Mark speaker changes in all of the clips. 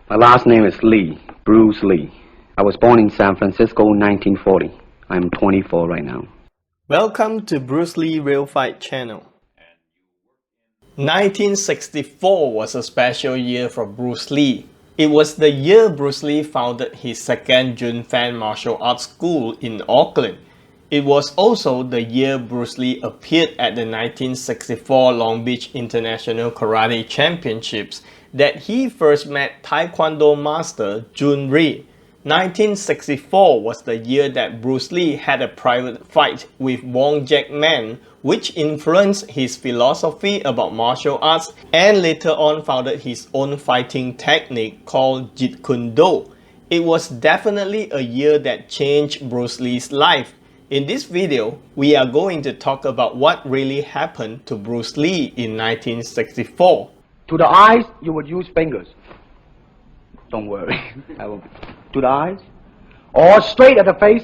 Speaker 1: My last name is Lee, Bruce Lee. I was born in San Francisco in 1940. I'm 24 right now.
Speaker 2: Welcome to Bruce Lee Real Fight channel. 1964 was a special year for Bruce Lee. It was the year Bruce Lee founded his second Jun Fan martial arts school in Oakland. It was also the year Bruce Lee appeared at the 1964 Long Beach International Karate Championships that he first met Taekwondo master Jhoon Rhee. 1964 was the year that Bruce Lee had a private fight with Wong Jack Man, which influenced his philosophy about martial arts and later on founded his own fighting technique called Jeet Kune Do. It was definitely a year that changed Bruce Lee's life. In this video, we are going to talk about what really happened to Bruce Lee in 1964.
Speaker 1: To the eyes, you would use fingers. Don't worry. To the eyes. Or straight at the face.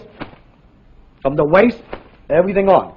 Speaker 1: From the waist, everything on.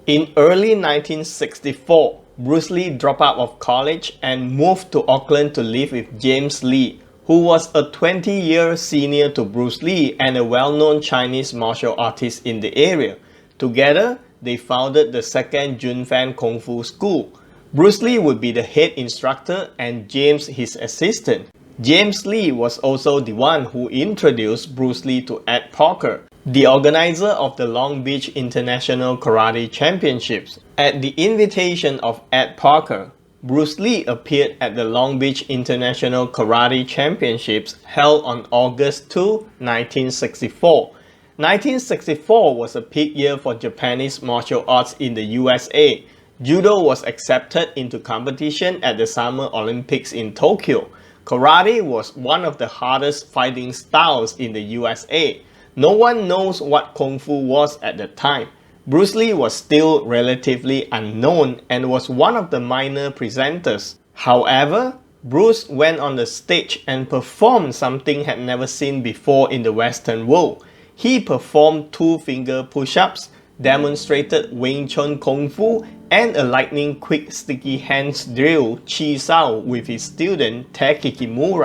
Speaker 2: In early 1964, Bruce Lee dropped out of college and moved to Oakland to live with James Lee, who was a 20-year senior to Bruce Lee and a well-known Chinese martial artist in the area. Together, they founded the second Jun Fan Kung Fu School. Bruce Lee would be the head instructor and James his assistant. James Lee was also the one who introduced Bruce Lee to Ed Parker, the organizer of the Long Beach International Karate Championships. At the invitation of Ed Parker, Bruce Lee appeared at the Long Beach International Karate Championships held on August 2, 1964. 1964 was a peak year for Japanese martial arts in the USA. Judo was accepted into competition at the Summer Olympics in Tokyo. Karate was one of the hardest fighting styles in the USA. No one knows what Kung Fu was at the time. Bruce Lee was still relatively unknown and was one of the minor presenters. However, Bruce went on the stage and performed something had never seen before in the Western world. He performed two-finger push-ups, demonstrated Wing Chun Kung Fu, and a lightning-quick sticky hands drill Chi Sao with his student Tae Kimura.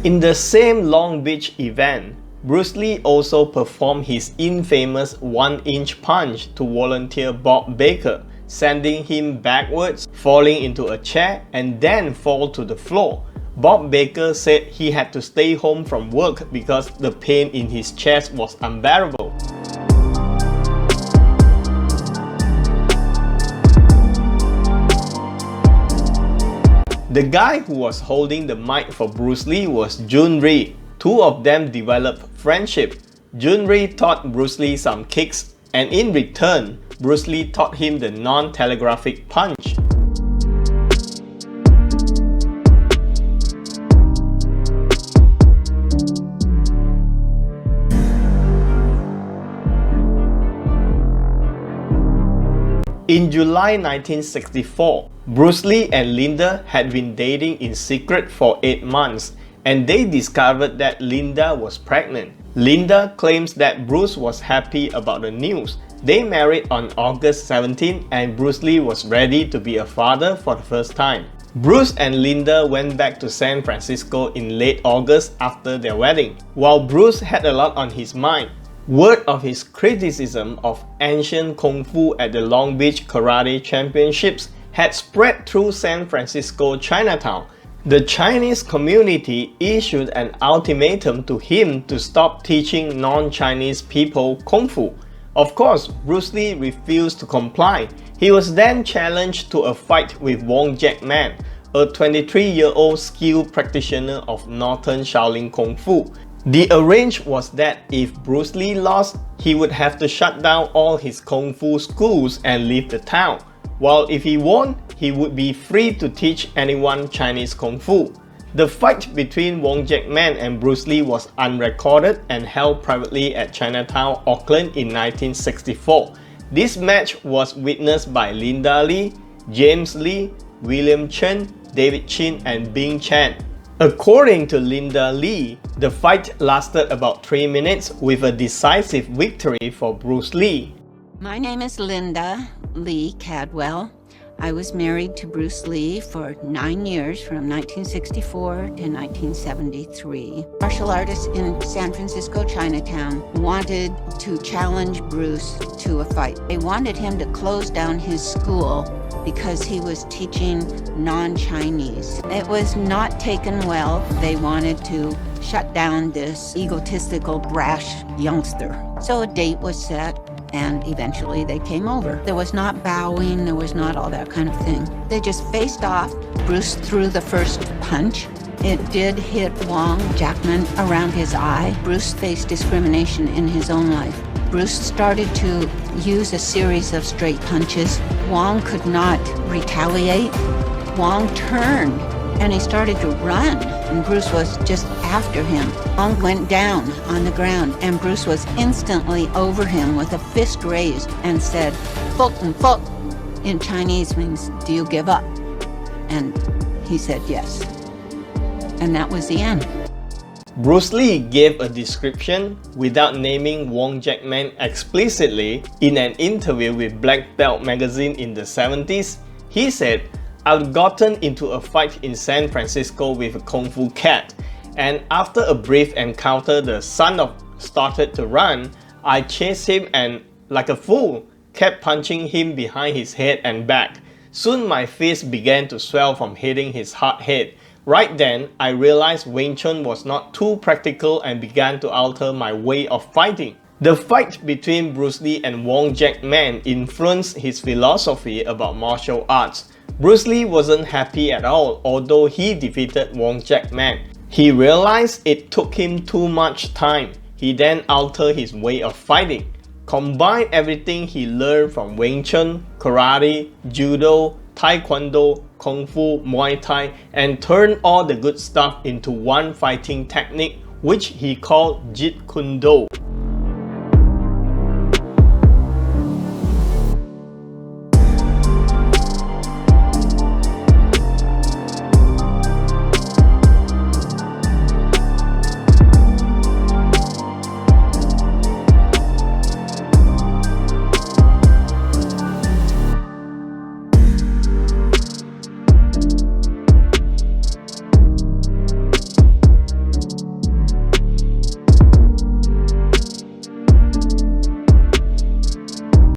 Speaker 2: In the same Long Beach event, Bruce Lee also performed his infamous 1-inch punch to volunteer Bob Baker, sending him backwards, falling into a chair, and then fall to the floor. Bob Baker said he had to stay home from work because the pain in his chest was unbearable. The guy who was holding the mic for Bruce Lee was Jhoon Rhee. Two of them developed friendship. Jhoon Rhee taught Bruce Lee some kicks, and in return, Bruce Lee taught him the non-telegraphic punch. In July 1964, Bruce Lee and Linda had been dating in secret for 8 months, and they discovered that Linda was pregnant. Linda claims that Bruce was happy about the news. They married on August 17 and Bruce Lee was ready to be a father for the first time. Bruce and Linda went back to San Francisco in late August after their wedding. While Bruce had a lot on his mind, word of his criticism of ancient Kung Fu at the Long Beach Karate Championships had spread through San Francisco Chinatown. The Chinese community issued an ultimatum to him to stop teaching non-Chinese people Kung Fu. Of course, Bruce Lee refused to comply. He was then challenged to a fight with Wong Jack Man, a 23-year-old skilled practitioner of Northern Shaolin Kung Fu. The arrange was that if Bruce Lee lost, he would have to shut down all his Kung Fu schools and leave the town, while if he won, he would be free to teach anyone Chinese Kung Fu. The fight between Wong Jack Man and Bruce Lee was unrecorded and held privately at Chinatown, Auckland in 1964. This match was witnessed by Linda Lee, James Lee, William Chen, David Chin, and Bing Chan. According to Linda Lee, the fight lasted about 3 minutes with a decisive victory for Bruce Lee.
Speaker 3: My name is Linda Lee Cadwell. I was married to Bruce Lee for 9 years from 1964 to 1973. Martial artists in San Francisco, Chinatown wanted to challenge Bruce to a fight. They wanted him to close down his school because he was teaching non-Chinese. It was not taken well. They wanted to shut down this egotistical, brash youngster. So a date was set, and eventually they came over. There was not bowing, there was not all that kind of thing. They just faced off. Bruce threw the first punch. It did hit Wong Jack Man around his eye. Bruce faced discrimination in his own life. Bruce started to use a series of straight punches. Wong could not retaliate. Wong turned and he started to run, and Bruce was just after him. Wong went down on the ground, and Bruce was instantly over him with a fist raised and said, "Fuck and fuck," in Chinese means, "Do you give up?" And he said yes. And that was the end.
Speaker 2: Bruce Lee gave a description without naming Wong Jack Man explicitly in an interview with Black Belt magazine in the 70s. He said, "I've gotten into a fight in San Francisco with a Kung Fu cat, and after a brief encounter the son of started to run. I chased him and, like a fool, kept punching him behind his head and back. Soon my fist began to swell from hitting his hard head. Right then, I realized Wing Chun was not too practical and began to alter my way of fighting." The fight between Bruce Lee and Wong Jack Man influenced his philosophy about martial arts. Bruce Lee wasn't happy at all, although he defeated Wong Jack Man. He realized it took him too much time. He then altered his way of fighting, combined everything he learned from Wing Chun, Karate, Judo, Taekwondo, Kung Fu, Muay Thai, and turned all the good stuff into one fighting technique, which he called Jeet Kune Do.